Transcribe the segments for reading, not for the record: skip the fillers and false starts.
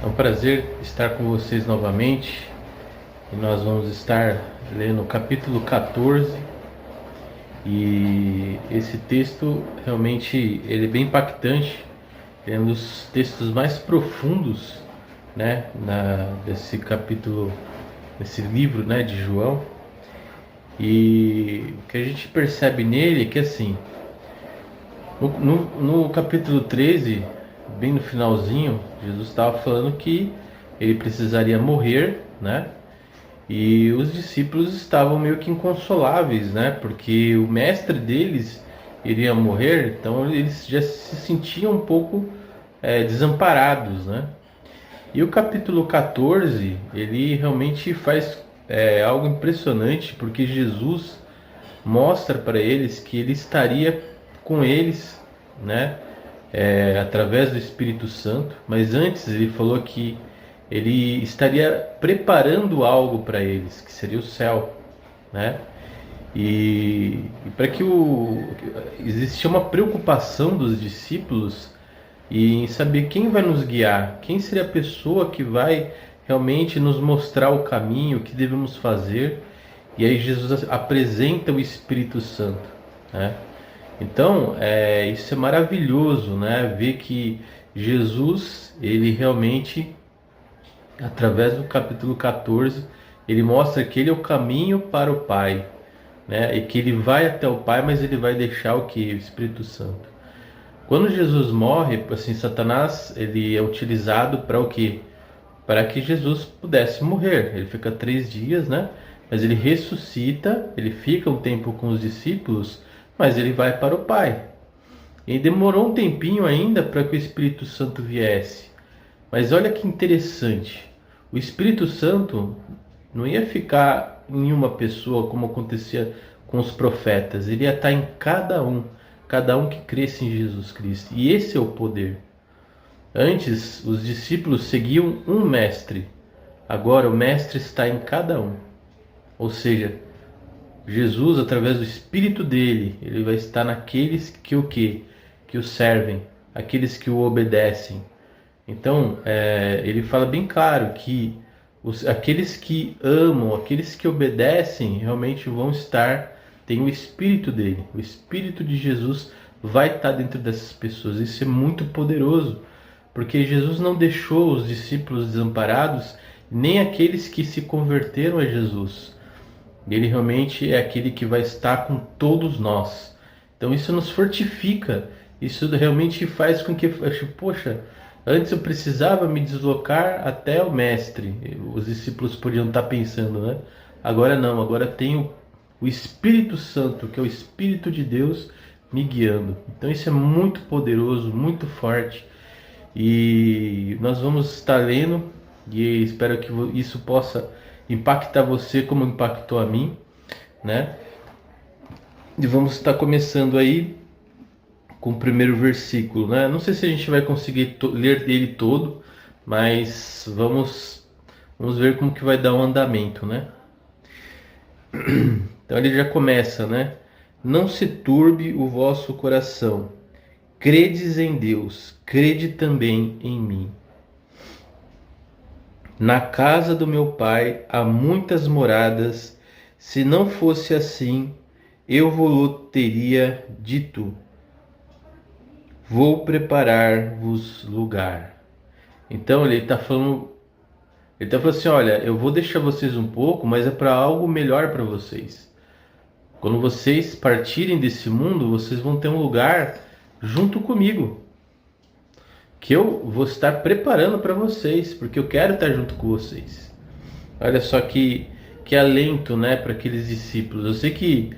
É um prazer estar com vocês novamente e nós vamos estar lendo o capítulo 14 e esse texto realmente ele é bem impactante, é um dos textos mais profundos, né, desse capítulo, desse livro, né, de João. E o que a gente percebe nele é que assim, no capítulo 13, bem no finalzinho, Jesus estava falando que ele precisaria morrer, né? E os discípulos estavam meio que inconsoláveis, né? Porque o mestre deles iria morrer, então eles já se sentiam um pouco desamparados, né? E o capítulo 14, ele realmente faz algo impressionante, porque Jesus mostra para eles que ele estaria com eles, né? Através do Espírito Santo. Mas antes ele falou que ele estaria preparando algo para eles, que seria o céu, né? E para que existia uma preocupação dos discípulos em saber quem vai nos guiar, quem seria a pessoa que vai realmente nos mostrar o caminho, o que devemos fazer. E aí Jesus apresenta o Espírito Santo, né? Então, isso é maravilhoso, né? Ver que Jesus, ele realmente, através do capítulo 14, ele mostra que ele é o caminho para o Pai, né? E que ele vai até o Pai, mas ele vai deixar o que? O Espírito Santo. Quando Jesus morre, assim, Satanás, ele é utilizado para o quê? Para que Jesus pudesse morrer. Ele fica 3 dias, né? Mas ele ressuscita, ele fica um tempo com os discípulos, mas ele vai para o Pai. E demorou um tempinho ainda para que o Espírito Santo viesse. Mas olha que interessante. O Espírito Santo não ia ficar em uma pessoa como acontecia com os profetas. Ele ia estar em cada um que cresce em Jesus Cristo. E esse é o poder. Antes, os discípulos seguiam um mestre. Agora, o mestre está em cada um. Ou seja, Jesus, através do Espírito dele, ele vai estar naqueles que o quê? Que o servem, aqueles que o obedecem. Então, ele fala bem claro que aqueles que amam, aqueles que obedecem, realmente vão estar, tem o Espírito dele. O Espírito de Jesus vai estar dentro dessas pessoas. Isso é muito poderoso, porque Jesus não deixou os discípulos desamparados, nem aqueles que se converteram a Jesus. Ele realmente é aquele que vai estar com todos nós. Então isso nos fortifica. Isso realmente faz com que, poxa, antes eu precisava me deslocar até o mestre. Os discípulos podiam estar pensando, né? Agora não, agora tenho o Espírito Santo, que é o Espírito de Deus, me guiando. Então isso é muito poderoso, muito forte. E nós vamos estar lendo e espero que isso possa impactar você como impactou a mim, né? E vamos estar começando aí com o primeiro versículo, né? Não sei se a gente vai conseguir ler ele todo, mas vamos ver como que vai dar o andamento, né? Então ele já começa, né? Não se turbe o vosso coração. Credes em Deus, crede também em mim. Na casa do meu pai há muitas moradas. Se não fosse assim, eu vou teria dito: vou preparar-vos lugar. Então ele está falando assim: olha, eu vou deixar vocês um pouco, mas é para algo melhor para vocês. Quando vocês partirem desse mundo, vocês vão ter um lugar junto comigo, que eu vou estar preparando para vocês, porque eu quero estar junto com vocês. Olha só que alento, né, para aqueles discípulos. Eu sei que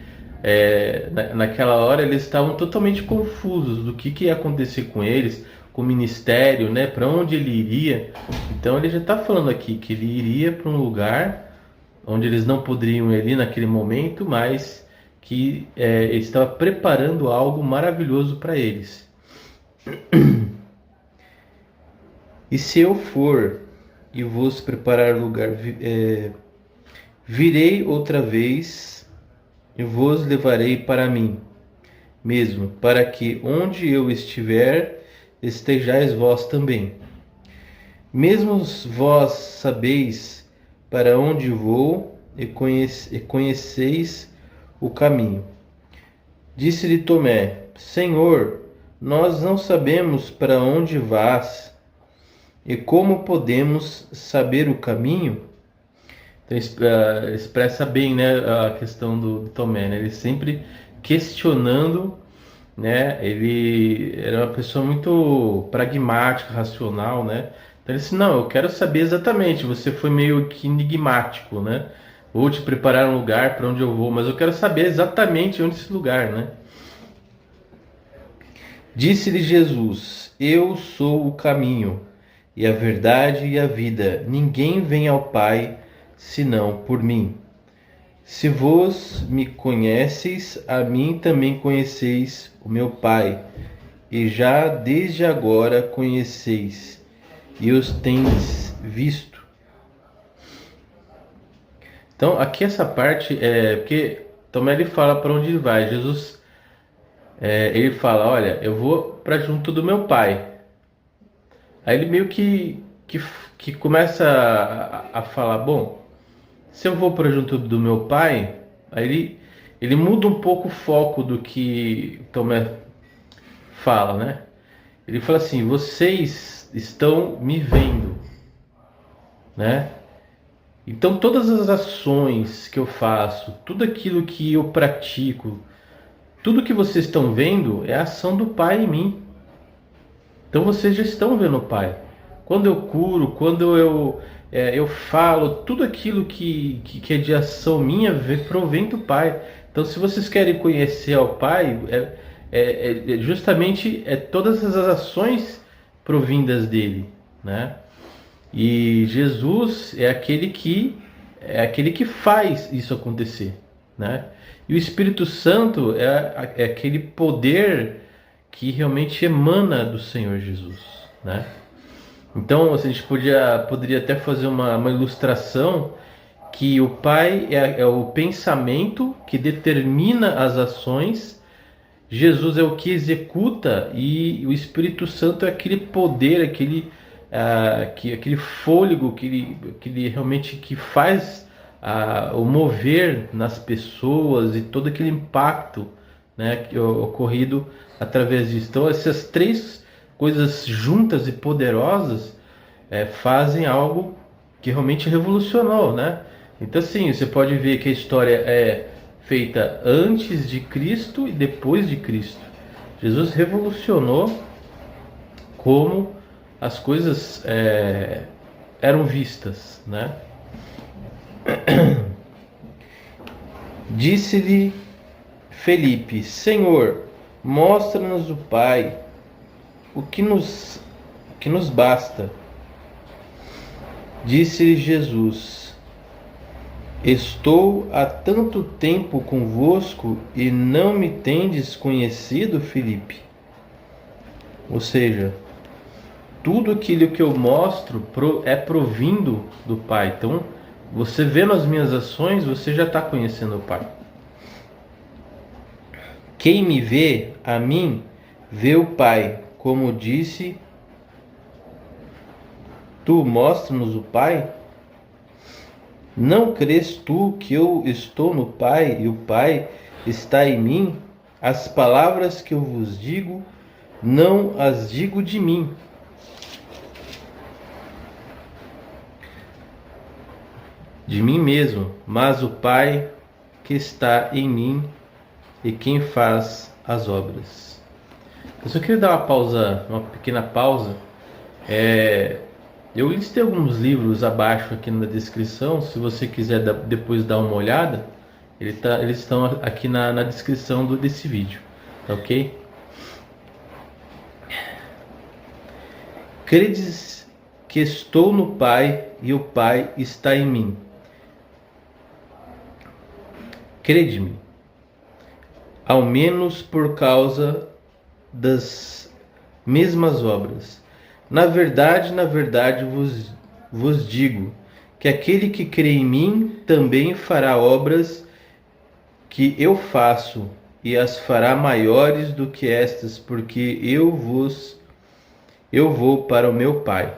naquela hora eles estavam totalmente confusos do que ia acontecer com eles, com o ministério, né, para onde ele iria. Então ele já está falando aqui que ele iria para um lugar onde eles não poderiam ir ali naquele momento, mas que ele estava preparando algo maravilhoso para eles. E se eu for e vos preparar lugar, virei outra vez e vos levarei para mim mesmo, para que onde eu estiver, estejais vós também. Mesmo vós sabeis para onde vou e conheceis o caminho. Disse-lhe Tomé: Senhor, nós não sabemos para onde vás, e como podemos saber o caminho? Então, expressa bem, né, a questão do Tomé, né? Ele sempre questionando, né? Ele era uma pessoa muito pragmática, racional, né? Então ele disse: não, eu quero saber exatamente. Você foi meio que enigmático, né? Vou te preparar um lugar para onde eu vou, mas eu quero saber exatamente onde é esse lugar, né? Disse-lhe Jesus: Eu sou o caminho, e a verdade e a vida. Ninguém vem ao Pai senão por mim. Se vós me conheceis, a mim também conheceis o meu Pai, e já desde agora conheceis, e os tendes visto. Então, aqui essa parte é porque Tomé ele fala para onde ele vai. Jesus ele fala: olha, eu vou para junto do meu Pai. Aí ele meio que começa a falar: bom, se eu vou para junto do meu Pai, aí ele muda um pouco o foco do que Tomé fala, né? Ele fala assim: vocês estão me vendo, né? Então todas as ações que eu faço, tudo aquilo que eu pratico, tudo que vocês estão vendo é a ação do Pai em mim. Então vocês já estão vendo o Pai. Quando eu curo, quando eu falo, tudo aquilo que é de ação minha provém do Pai. Então, se vocês querem conhecer ao Pai, justamente todas as ações provindas dele, né? E Jesus é aquele que faz isso acontecer, né? E o Espírito Santo é aquele poder que realmente emana do Senhor Jesus, né? Então, a gente poderia até fazer uma ilustração que o Pai é o pensamento que determina as ações, Jesus é o que executa e o Espírito Santo é aquele poder, aquele fôlego que ele realmente que faz o mover nas pessoas e todo aquele impacto, né, ocorrido através disso. Então, essas três coisas juntas e poderosas fazem algo que realmente revolucionou, né? Então, assim, você pode ver que a história é feita antes de Cristo e depois de Cristo. Jesus revolucionou como as coisas eram vistas, né? Disse-lhe Felipe: Senhor, mostra-nos o Pai, o que nos basta. Disse-lhe Jesus: Estou há tanto tempo convosco e não me tendes conhecido, Felipe? Ou seja, tudo aquilo que eu mostro é provindo do Pai. Então, você vendo as minhas ações, você já está conhecendo o Pai. Quem me vê, a mim, vê o Pai. Como disse, tu mostra-nos o Pai? Não crês tu que eu estou no Pai e o Pai está em mim? As palavras que eu vos digo, não as digo de mim, mesmo, mas o Pai que está em mim e quem faz as obras. Eu só queria dar uma pequena pausa. Eu listei alguns livros abaixo aqui na descrição. Se você quiser depois dar uma olhada, eles estão aqui na descrição desse vídeo, tá ok? Credes que estou no Pai e o Pai está em mim. Crede-me, ao menos por causa das mesmas obras. Na verdade, vos digo que aquele que crê em mim também fará obras que eu faço, e as fará maiores do que estas, porque eu vou para o meu Pai.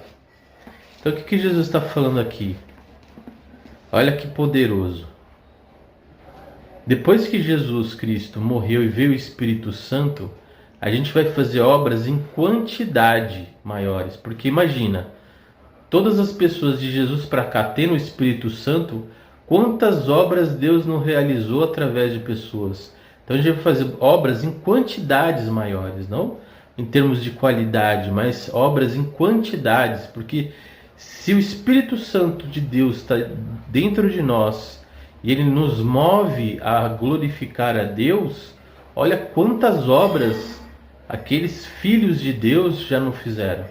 Então o que Jesus está falando aqui? Olha que poderoso. Depois que Jesus Cristo morreu e veio o Espírito Santo, a gente vai fazer obras em quantidade maiores. Porque imagina, todas as pessoas de Jesus para cá tendo o Espírito Santo, quantas obras Deus não realizou através de pessoas. Então a gente vai fazer obras em quantidades maiores, não em termos de qualidade, mas obras em quantidades. Porque se o Espírito Santo de Deus está dentro de nós e ele nos move a glorificar a Deus, olha quantas obras aqueles filhos de Deus já não fizeram.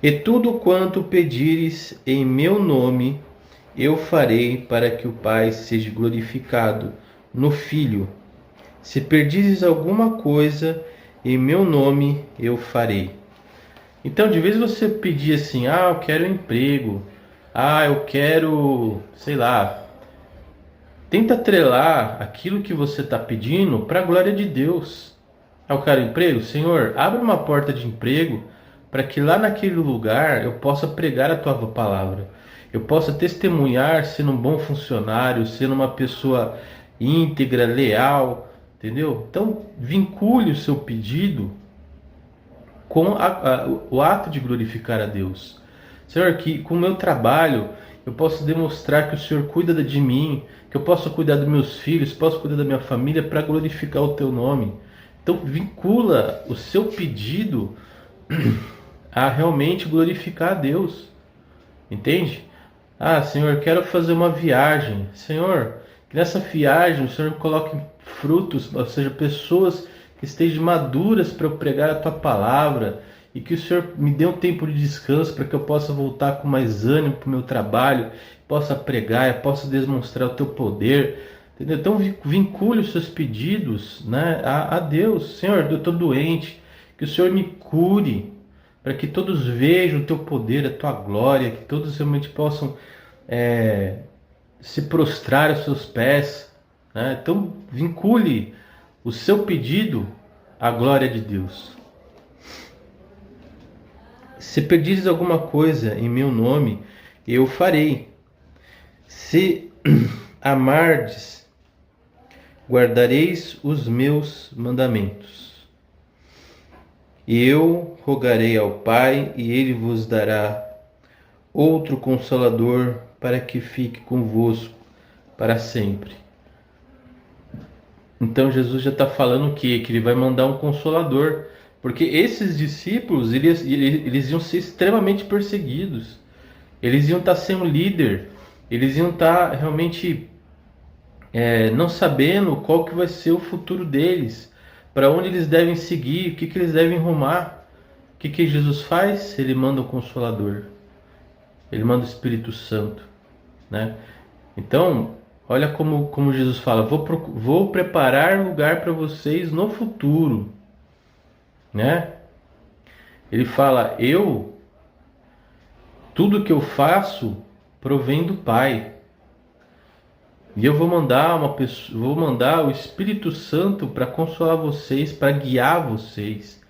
E tudo quanto pedires em meu nome, eu farei, para que o Pai seja glorificado no Filho. Se pedires alguma coisa em meu nome, eu farei. Então, de vez você pedir assim, eu quero um emprego, eu quero, sei lá, tenta atrelar aquilo que você está pedindo para a glória de Deus. Eu quero emprego? Senhor, abre uma porta de emprego para que lá naquele lugar eu possa pregar a tua palavra. Eu possa testemunhar sendo um bom funcionário, sendo uma pessoa íntegra, leal, entendeu? Então, vincule o seu pedido com o ato de glorificar a Deus. Senhor, que com o meu trabalho eu posso demonstrar que o Senhor cuida de mim, que eu posso cuidar dos meus filhos, posso cuidar da minha família para glorificar o teu nome. Então vincula o seu pedido a realmente glorificar a Deus. Entende? Senhor, quero fazer uma viagem. Senhor, que nessa viagem o Senhor coloque frutos, ou seja, pessoas que estejam maduras para eu pregar a tua palavra, e que o Senhor me dê um tempo de descanso para que eu possa voltar com mais ânimo para o meu trabalho, possa pregar, possa demonstrar o teu poder, entendeu? Então vincule os seus pedidos, né, a Deus. Senhor, eu estou doente, que o Senhor me cure, para que todos vejam o teu poder, a tua glória, que todos realmente possam se prostrar aos seus pés, né? Então vincule o seu pedido à glória de Deus. Se pedires alguma coisa em meu nome, eu farei. Se amardes, guardareis os meus mandamentos. E eu rogarei ao Pai, e ele vos dará outro Consolador, para que fique convosco para sempre. Então Jesus já está falando o quê? Que ele vai mandar um Consolador. Porque esses discípulos, eles iam ser extremamente perseguidos. Eles iam estar sem um líder. Eles iam estar realmente não sabendo qual que vai ser o futuro deles. Para onde eles devem seguir, o que eles devem rumar. O que Jesus faz? Ele manda o Consolador. Ele manda o Espírito Santo, né? Então, olha como Jesus fala, vou preparar lugar para vocês no futuro, né? Ele fala, tudo que eu faço provém do Pai. E eu vou mandar o Espírito Santo para consolar vocês, para guiar vocês.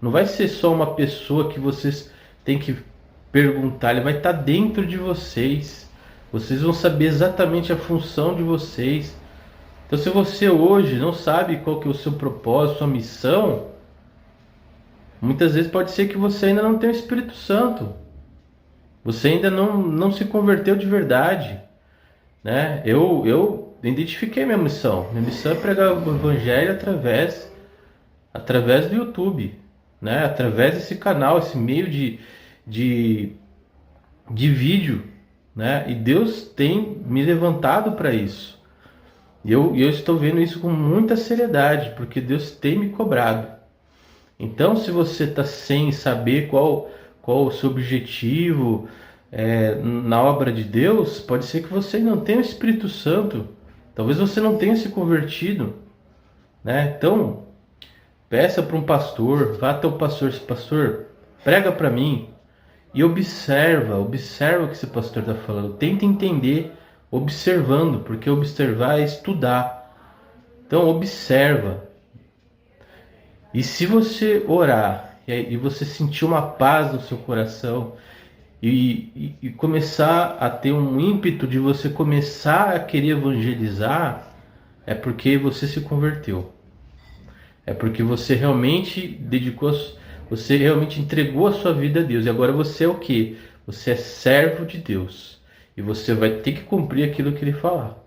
Não vai ser só uma pessoa que vocês têm que perguntar, ele vai estar dentro de vocês. Vocês vão saber exatamente a função de vocês. Então, se você hoje não sabe qual que é o seu propósito, sua missão, muitas vezes pode ser que você ainda não tenha o Espírito Santo. Você ainda não se converteu de verdade, né? Eu identifiquei minha missão. Minha missão é pregar o Evangelho através do YouTube, né? Através desse canal, esse meio de vídeo, né? E Deus tem me levantado para isso. E eu estou vendo isso com muita seriedade, porque Deus tem me cobrado. Então, se você está sem saber qual o seu objetivo na obra de Deus, pode ser que você não tenha o Espírito Santo. Talvez você não tenha se convertido, né? Então, peça para um pastor, vá até o pastor, pastor, prega para mim. E observa o que esse pastor está falando. Tenta entender observando, porque observar é estudar. Então observa. E se você orar e você sentir uma paz no seu coração e começar a ter um ímpeto de você começar a querer evangelizar, é porque você se converteu. É porque você realmente você realmente entregou a sua vida a Deus. E agora você é o quê? Você é servo de Deus. E você vai ter que cumprir aquilo que ele falar.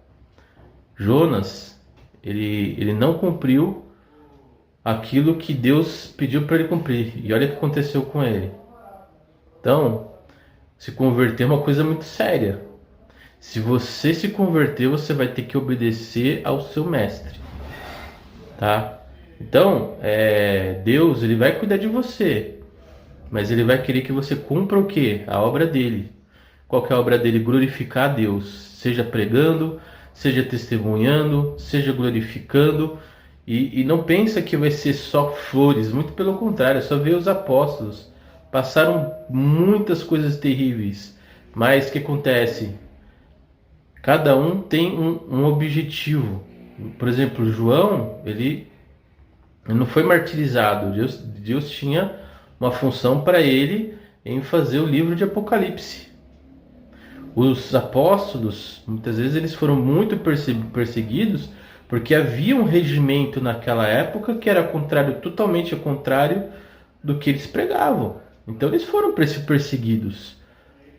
Jonas, ele não cumpriu aquilo que Deus pediu para ele cumprir. E olha o que aconteceu com ele. Então, se converter é uma coisa muito séria. Se você se converter, você vai ter que obedecer ao seu mestre, tá? Então, Deus, ele vai cuidar de você, mas ele vai querer que você cumpra o quê? A obra dele. Qual que é a obra dele? Glorificar a Deus, seja pregando, seja testemunhando, seja glorificando. E não pensa que vai ser só flores, muito pelo contrário, é só ver os apóstolos. Passaram muitas coisas terríveis, mas o que acontece? Cada um tem um objetivo. Por exemplo, João, ele não foi martirizado. Deus tinha uma função para ele em fazer o livro de Apocalipse. Os apóstolos, muitas vezes, eles foram muito perseguidos porque havia um regimento naquela época que era totalmente ao contrário do que eles pregavam. Então eles foram perseguidos.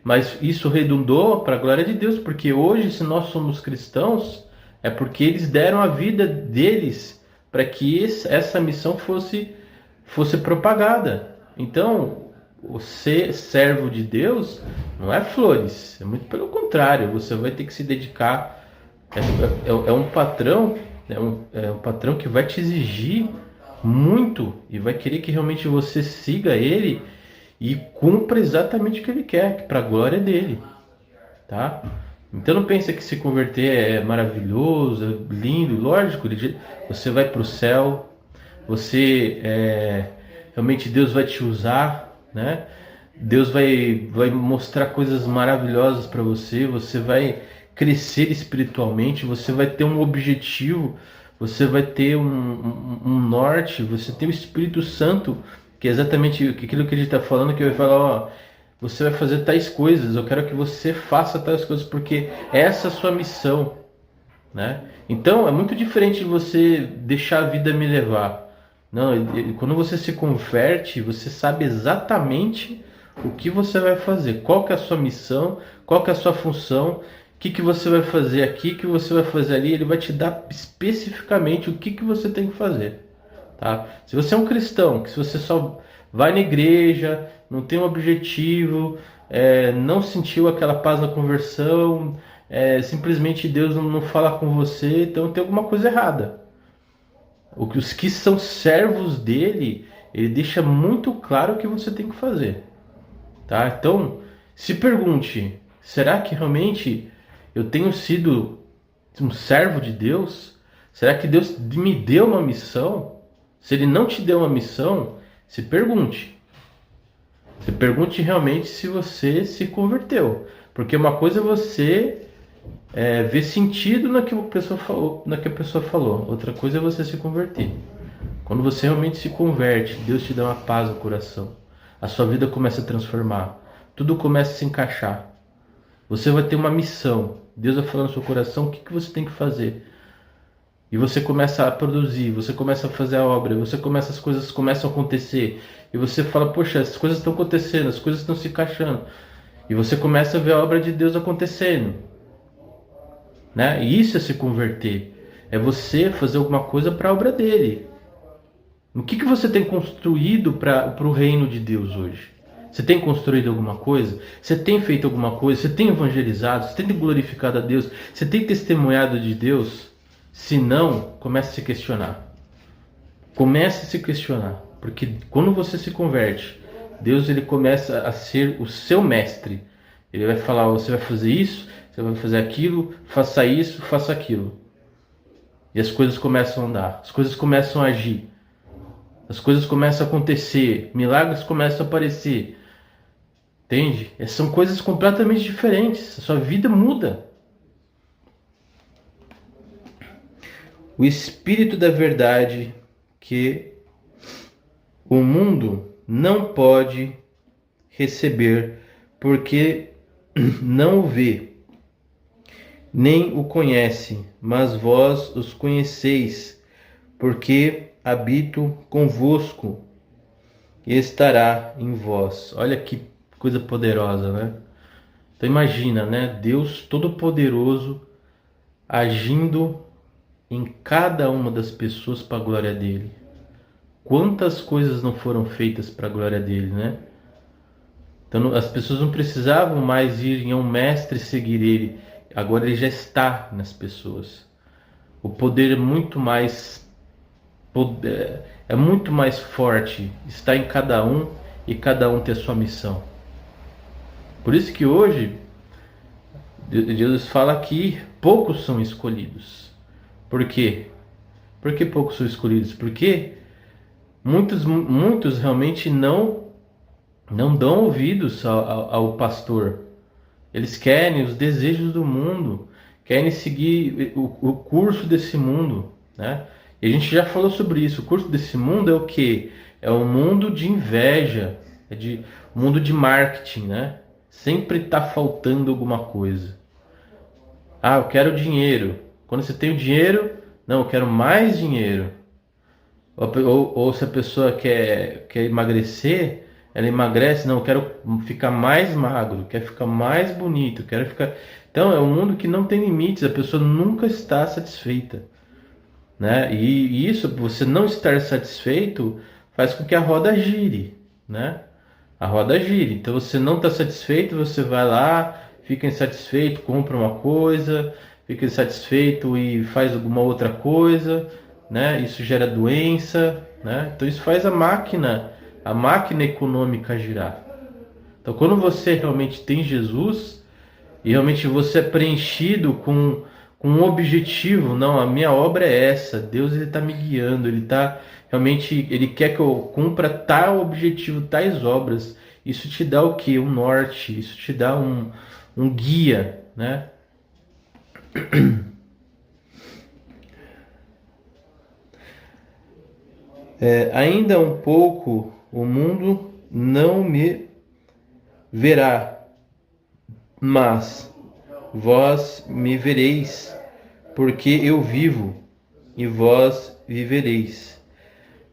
Mas isso redundou para a glória de Deus, porque hoje, se nós somos cristãos, é porque eles deram a vida deles para que essa missão fosse propagada. Então, o ser servo de Deus não é flores, é muito pelo contrário, você vai ter que se dedicar. É um patrão, é um patrão que vai te exigir muito e vai querer que realmente você siga ele e cumpra exatamente o que ele quer, para a glória dele, tá? Então não pensa que se converter é maravilhoso, é lindo, lógico, você vai para o céu, realmente Deus vai te usar, né? Deus vai mostrar coisas maravilhosas para você, você vai crescer espiritualmente, você vai ter um objetivo, você vai ter um norte, você tem o Espírito Santo, que é exatamente aquilo que a gente está falando, que vai falar, ó, você vai fazer tais coisas, eu quero que você faça tais coisas, porque essa é a sua missão, né? Então é muito diferente de você deixar a vida me levar. Não, quando você se converte, você sabe exatamente o que você vai fazer, qual que é a sua missão, qual que é a sua função, o que você vai fazer aqui, o que você vai fazer ali, ele vai te dar especificamente o que você tem que fazer, tá? Se você é um cristão, que se você só vai na igreja, não tem um objetivo, não sentiu aquela paz na conversão, simplesmente Deus não fala com você, então tem alguma coisa errada. Os que são servos dele, ele deixa muito claro o que você tem que fazer, tá? Então, se pergunte, será que realmente eu tenho sido um servo de Deus? Será que Deus me deu uma missão? Se ele não te deu uma missão, se pergunte. Se pergunte realmente se você se converteu. Porque uma coisa é você ver sentido naquilo que a pessoa falou. Outra coisa é você se converter. Quando você realmente se converte, Deus te dá uma paz no coração. A sua vida começa a transformar. Tudo começa a se encaixar. Você vai ter uma missão. Deus vai falar no seu coração o que você tem que fazer. E você começa a produzir, você começa a fazer a obra, as coisas começam a acontecer. E você fala, poxa, as coisas estão acontecendo, as coisas estão se encaixando. E você começa a ver a obra de Deus acontecendo, né? E isso é se converter. É você fazer alguma coisa para a obra dele. O que você tem construído para o reino de Deus hoje? Você tem construído alguma coisa? Você tem feito alguma coisa? Você tem evangelizado? Você tem glorificado a Deus? Você tem testemunhado de Deus? Se não, comece a se questionar. Comece a se questionar. Porque quando você se converte, Deus ele começa a ser o seu mestre. Ele vai falar, você vai fazer isso, você vai fazer aquilo, faça isso, faça aquilo. E as coisas começam a andar, as coisas começam a agir. As coisas começam a acontecer, milagres começam a aparecer. Entende? São coisas completamente diferentes. A sua vida muda. O Espírito da verdade que o mundo não pode receber, porque não o vê, nem o conhece, mas vós os conheceis, porque habito convosco e estará em vós. Olha que coisa poderosa, né? Então imagina, né? Deus Todo-Poderoso agindo em cada uma das pessoas para a glória dele. Quantas coisas não foram feitas para a glória dele, né? Então as pessoas não precisavam mais ir em um mestre seguir ele. Agora ele já está nas pessoas. O poder é muito mais forte, está em cada um e cada um tem a sua missão. Por isso que hoje Jesus fala que poucos são escolhidos. Por quê? Por que poucos são escolhidos? Porque muitos realmente não dão ouvidos ao pastor. Eles querem os desejos do mundo, querem seguir o curso desse mundo, né? E a gente já falou sobre isso. O curso desse mundo é o quê? É um mundo de inveja, um mundo de marketing, né? Sempre está faltando alguma coisa. Ah, eu quero dinheiro. Quando você tem o dinheiro, não, eu quero mais dinheiro. Ou se a pessoa quer emagrecer, ela emagrece, não, eu quero ficar mais magro, quero ficar mais bonito, quero ficar. Então é um mundo que não tem limites, a pessoa nunca está satisfeita, né? E isso, você não estar satisfeito, faz com que a roda gire, né? A roda gire. Então você não está satisfeito, você vai lá, fica insatisfeito, compra uma coisa, fica insatisfeito e faz alguma outra coisa, né? Isso gera doença, né? Então isso faz a máquina econômica girar. Então quando você realmente tem Jesus e realmente você é preenchido com um objetivo, não, a minha obra é essa, Deus ele está me guiando, ele quer que eu cumpra tal objetivo, tais obras. Isso te dá o quê? Um norte, isso te dá um guia, né? Ainda um pouco o mundo não me verá, mas vós me vereis, porque eu vivo e vós vivereis.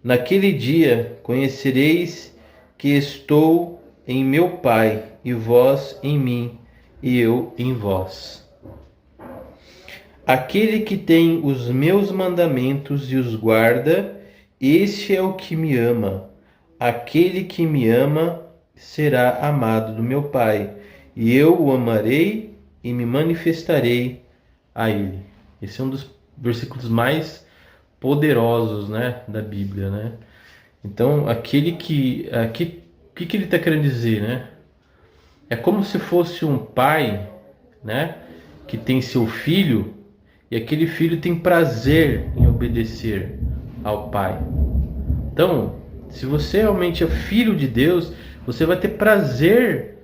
Naquele dia conhecereis que estou em meu Pai, e vós em mim, e eu em vós. Aquele que tem os meus mandamentos e os guarda, este é o que me ama. Aquele que me ama será amado do meu Pai, e eu o amarei e me manifestarei a ele. Esse é um dos versículos mais poderosos, né, da Bíblia, né? Então, o que ele está querendo dizer, né? É como se fosse um pai, né, que tem seu filho e aquele filho tem prazer em obedecer ao pai. Então, se você realmente é filho de Deus, você vai ter prazer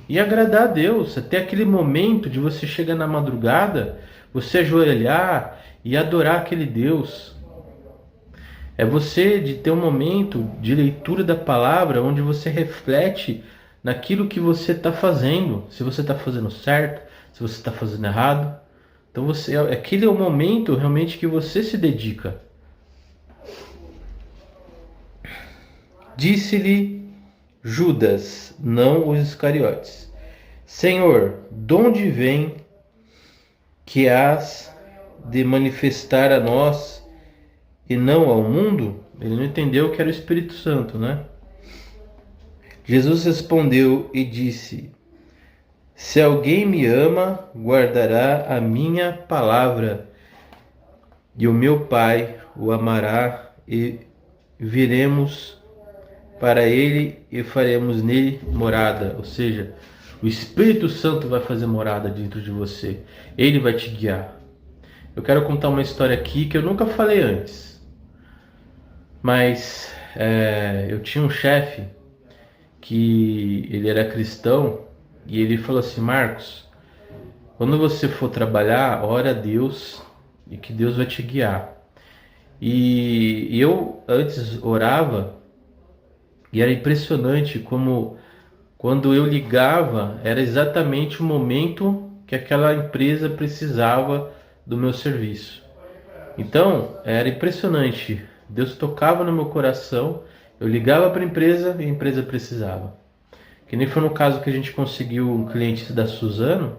em agradar a Deus, até aquele momento de você chegar na madrugada, você ajoelhar e adorar aquele Deus. É você de ter um momento de leitura da palavra onde você reflete naquilo que você está fazendo, se você está fazendo certo, se você está fazendo errado. Então aquele é o momento realmente que você se dedica. Disse-lhe Judas, não os Iscariotes: Senhor, de onde vem que hás de manifestar a nós e não ao mundo? Ele não entendeu que era o Espírito Santo, né? Jesus respondeu e disse: Se alguém me ama, guardará a minha palavra, e o meu Pai o amará, e viremos para ele e faremos nele morada. Ou seja, o Espírito Santo vai fazer morada dentro de você. Ele vai te guiar. Eu quero contar uma história aqui que eu nunca falei antes. Mas eu tinha um chefe que ele era cristão e ele falou assim: Marcos, quando você for trabalhar, ora a Deus e que Deus vai te guiar. E eu antes orava E era impressionante como quando eu ligava, era exatamente o momento que aquela empresa precisava do meu serviço. Então, era impressionante. Deus tocava no meu coração, eu ligava para a empresa e a empresa precisava. Que nem foi no caso que a gente conseguiu um cliente da Suzano.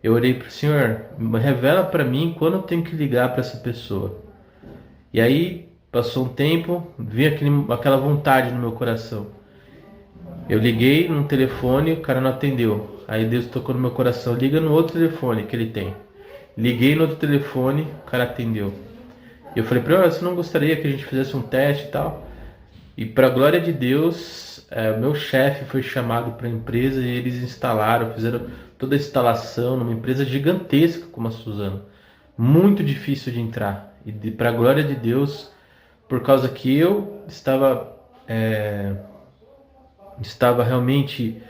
Eu orei para o Senhor, revela para mim quando eu tenho que ligar para essa pessoa. E aí, passou um tempo, vi aquela vontade no meu coração. Eu liguei no telefone, o cara não atendeu. Aí Deus tocou no meu coração, liga no outro telefone que ele tem. Liguei no outro telefone, o cara atendeu. E eu falei para ele, você não gostaria que a gente fizesse um teste e tal? E para a glória de Deus, meu chefe foi chamado para a empresa e eles fizeram toda a instalação numa empresa gigantesca como a Suzano. Muito difícil de entrar. E para a glória de Deus, por causa que eu estava realmente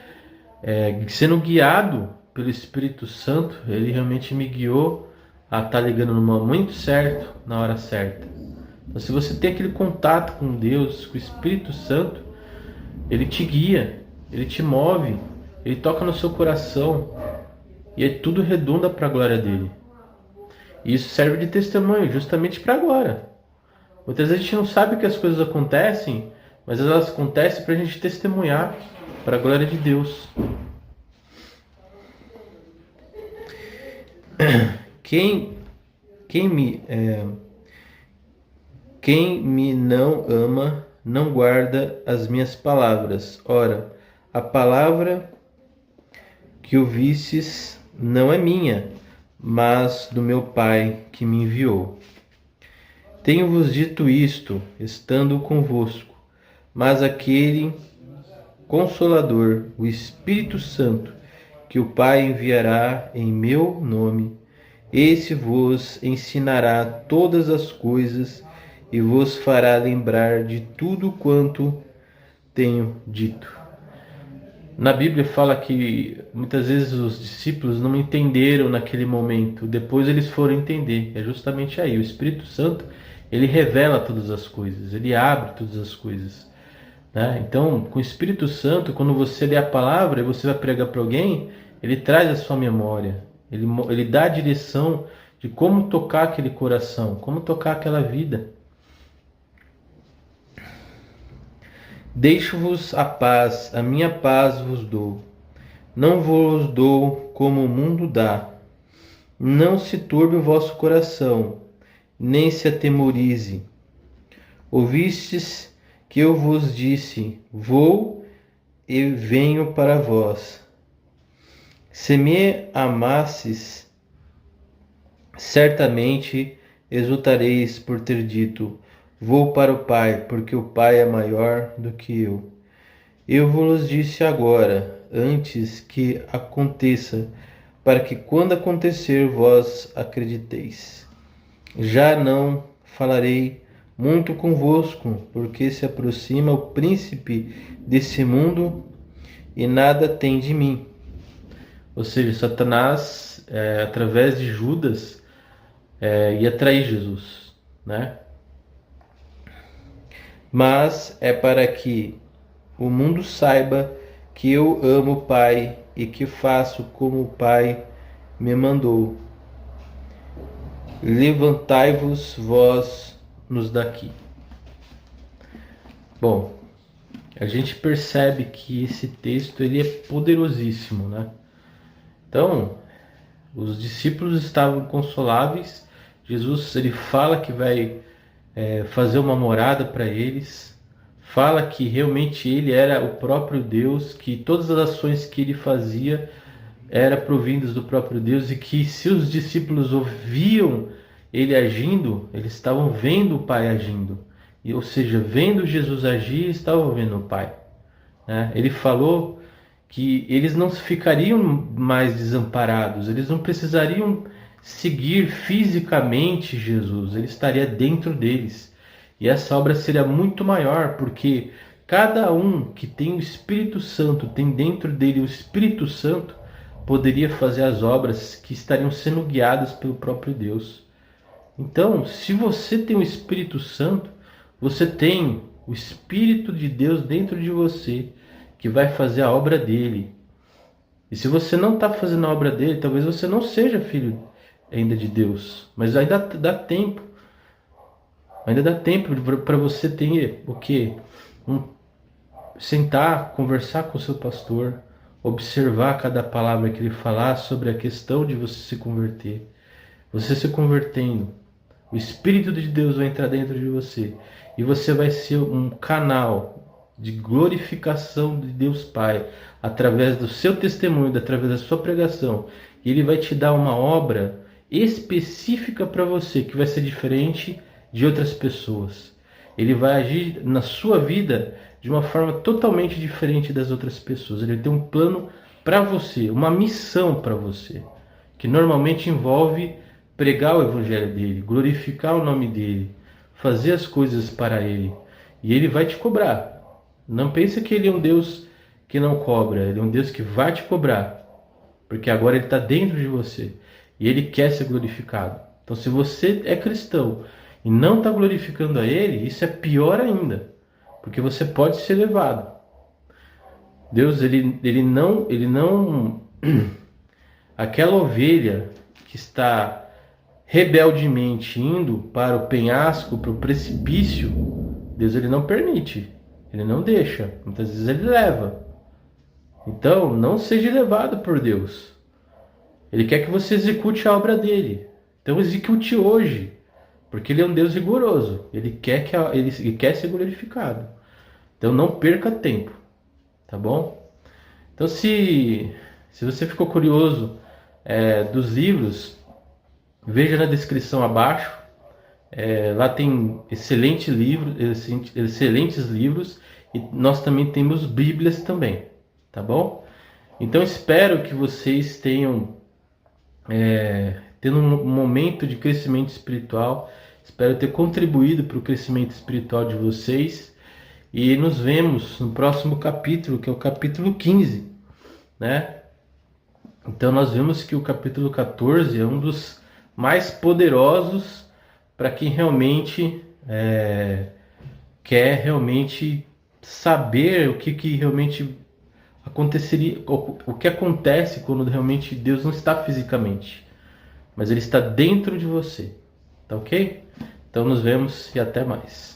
sendo guiado pelo Espírito Santo, ele realmente me guiou a estar ligando no momento certo, na hora certa. Então, se você tem aquele contato com Deus, com o Espírito Santo, ele te guia, ele te move, ele toca no seu coração e tudo redunda para a glória dele. E isso serve de testemunho justamente para agora. Muitas vezes a gente não sabe que as coisas acontecem, mas elas acontecem para a gente testemunhar para a glória de Deus. Quem me não ama, não guarda as minhas palavras. Ora, a palavra que ouvistes não é minha, mas do meu Pai que me enviou. Tenho-vos dito isto, estando convosco, mas aquele Consolador, o Espírito Santo, que o Pai enviará em meu nome, esse vos ensinará todas as coisas e vos fará lembrar de tudo quanto tenho dito. Na Bíblia fala que muitas vezes os discípulos não entenderam naquele momento, depois eles foram entender. É justamente aí, o Espírito Santo, ele revela todas as coisas, ele abre todas as coisas. Né? Então, com o Espírito Santo, quando você lê a palavra e você vai pregar para alguém, ele traz a sua memória, ele dá a direção de como tocar aquele coração, como tocar aquela vida. Deixo-vos a paz, a minha paz vos dou. Não vos dou como o mundo dá. Não se turbe o vosso coração, nem se atemorize. Ouvistes que eu vos disse, vou e venho para vós. Se me amasses, certamente exultareis por ter dito, vou para o Pai, porque o Pai é maior do que eu. Eu vos disse agora, antes que aconteça, para que quando acontecer vós acrediteis. Já não falarei muito convosco, porque se aproxima o príncipe desse mundo e nada tem de mim. Ou seja, Satanás, através de Judas, ia trair Jesus, né? Mas é para que o mundo saiba que eu amo o Pai e que faço como o Pai me mandou. Levantai-vos vós nos daqui. Bom, a gente percebe que esse texto ele é poderosíssimo, né? Então, os discípulos estavam inconsoláveis. Jesus ele fala que vai fazer uma morada para eles. Fala que realmente ele era o próprio Deus, que todas as ações que ele fazia eram provindas do próprio Deus e que se os discípulos ouviam ele agindo, eles estavam vendo o Pai agindo. Ou seja, vendo Jesus agir, estavam vendo o Pai. Né? Ele falou que eles não ficariam mais desamparados, eles não precisariam seguir fisicamente Jesus, ele estaria dentro deles. E essa obra seria muito maior, porque cada um que tem o Espírito Santo, tem dentro dele o Espírito Santo, poderia fazer as obras que estariam sendo guiadas pelo próprio Deus. Então, se você tem o Espírito Santo, você tem o Espírito de Deus dentro de você que vai fazer a obra dele. E se você não está fazendo a obra dele, talvez você não seja filho ainda de Deus, mas ainda dá tempo. Ainda dá tempo para você ter o quê? Sentar, conversar com o seu pastor, observar cada palavra que ele falar sobre a questão de você se converter. Você se convertendo, o Espírito de Deus vai entrar dentro de você e você vai ser um canal de glorificação de Deus Pai através do seu testemunho, através da sua pregação. E ele vai te dar uma obra específica para você que vai ser diferente de outras pessoas. Ele vai agir na sua vida de uma forma totalmente diferente das outras pessoas. Ele tem um plano para você, uma missão para você, que normalmente envolve pregar o evangelho dele, glorificar o nome dele, fazer as coisas para ele. E ele vai te cobrar. Não pense que ele é um Deus que não cobra. Ele é um Deus que vai te cobrar. Porque agora ele está dentro de você. E ele quer ser glorificado. Então se você é cristão e não está glorificando a ele, isso é pior ainda. Porque você pode ser levado. Deus, ele não aquela ovelha que está rebeldemente indo para o penhasco, para o precipício, Deus ele não permite, ele não deixa, muitas vezes ele leva. Então não seja levado por Deus. Ele quer que você execute a obra dele. Então execute hoje, porque ele é um Deus rigoroso. Ele quer ele quer ser glorificado. Então não perca tempo, tá bom? Então se você ficou curioso dos livros, veja na descrição abaixo. Lá tem excelentes livros e nós também temos Bíblias também, tá bom? Então espero que vocês tenham tendo um momento de crescimento espiritual. Espero ter contribuído para o crescimento espiritual de vocês e nos vemos no próximo capítulo, que é o capítulo 15, né? Então nós vemos que o capítulo 14 é um dos mais poderosos para quem realmente quer realmente saber o que realmente aconteceria, o que acontece quando realmente Deus não está fisicamente, mas ele está dentro de você, tá ok? Então nos vemos e até mais.